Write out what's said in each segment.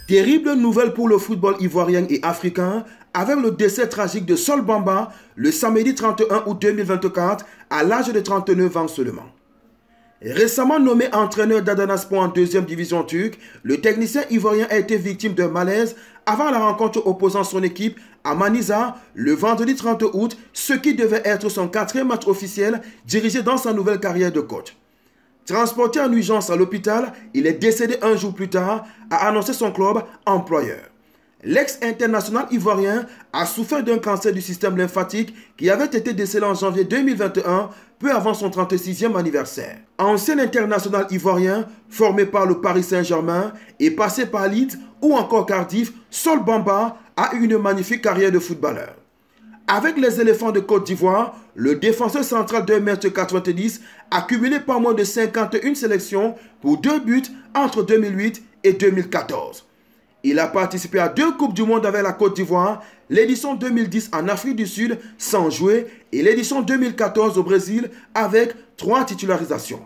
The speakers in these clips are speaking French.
Terrible nouvelle pour le football ivoirien et africain avec le décès tragique de Sol Bamba le samedi 31 août 2024 à l'âge de 39 ans seulement. Récemment nommé entraîneur d'Adanaspor en deuxième division turque, le technicien ivoirien a été victime d'un malaise avant la rencontre opposant son équipe à Manisa le vendredi 30 août, ce qui devait être son quatrième match officiel dirigé dans sa nouvelle carrière de coach. Transporté en urgence à l'hôpital, il est décédé un jour plus tard, a annoncé son club employeur. L'ex-international ivoirien a souffert d'un cancer du système lymphatique qui avait été décelé en janvier 2021, peu avant son 36e anniversaire. Ancien international ivoirien, formé par le Paris Saint-Germain et passé par Leeds ou encore Cardiff, Sol Bamba a eu une magnifique carrière de footballeur. Avec les éléphants de Côte d'Ivoire, le défenseur central de 1,90 m a cumulé pas moins de 51 sélections pour 2 buts entre 2008 et 2014. Il a participé à 2 Coupes du Monde avec la Côte d'Ivoire, l'édition 2010 en Afrique du Sud sans jouer et l'édition 2014 au Brésil avec 3 titularisations.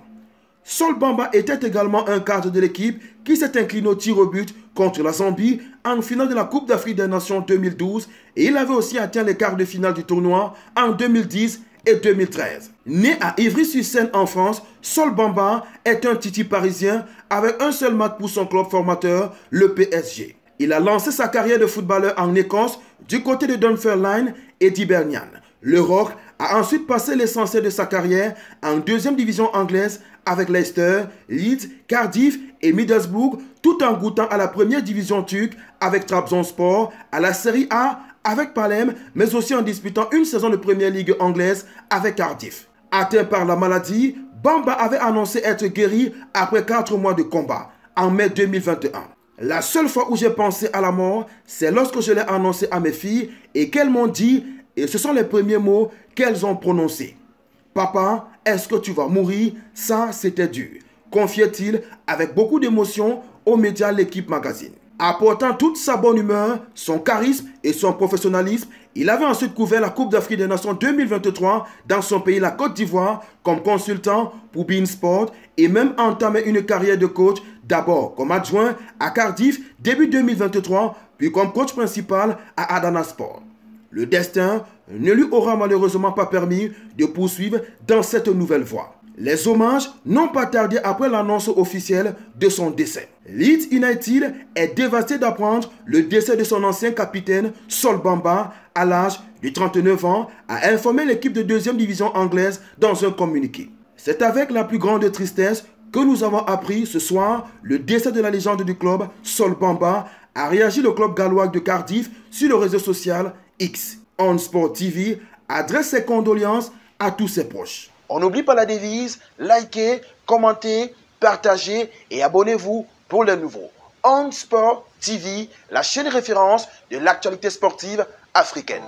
Sol Bamba était également un cadre de l'équipe qui s'est incliné au tir au but contre la Zambie en finale de la Coupe d'Afrique des Nations 2012 et il avait aussi atteint les quarts de finale du tournoi en 2010 et 2013. Né à Ivry-sur-Seine en France, Sol Bamba est un titi parisien avec un seul match pour son club formateur, le PSG. Il a lancé sa carrière de footballeur en Écosse du côté de Dunfermline et d'Hibernian. Le Rock a ensuite passé l'essentiel de sa carrière en deuxième division anglaise avec Leicester, Leeds, Cardiff et Middlesbrough, tout en goûtant à la première division turque avec Trabzonspor, à la Série A avec Palerme, mais aussi en disputant une saison de première ligue anglaise avec Cardiff. Atteint par la maladie, Bamba avait annoncé être guéri après 4 mois de combat, en mai 2021. La seule fois où j'ai pensé à la mort, c'est lorsque je l'ai annoncé à mes filles et qu'elles m'ont dit, et ce sont les premiers mots qu'elles ont prononcés. « Papa, est-ce que tu vas mourir? Ça, c'était dur », confiait-il avec beaucoup d'émotion aux médias L'Équipe Magazine. Apportant toute sa bonne humeur, son charisme et son professionnalisme, il avait ensuite couvert la Coupe d'Afrique des Nations 2023 dans son pays, la Côte d'Ivoire, comme consultant pour beIN Sport et même entamé une carrière de coach, d'abord comme adjoint à Cardiff début 2023, puis comme coach principal à Adanaspor. Le destin ne lui aura malheureusement pas permis de poursuivre dans cette nouvelle voie. Les hommages n'ont pas tardé après l'annonce officielle de son décès. Leeds United est dévasté d'apprendre le décès de son ancien capitaine Sol Bamba à l'âge de 39 ans, a informé l'équipe de deuxième division anglaise dans un communiqué. C'est avec la plus grande tristesse que nous avons appris ce soir le décès de la légende du club, Sol Bamba, a réagi le club gallois de Cardiff sur le réseau social X. On Sport TV adresse ses condoléances à tous ses proches. On n'oublie pas la devise, likez, commentez, partagez et abonnez-vous pour les nouveaux. On Sport TV, la chaîne référence de l'actualité sportive africaine.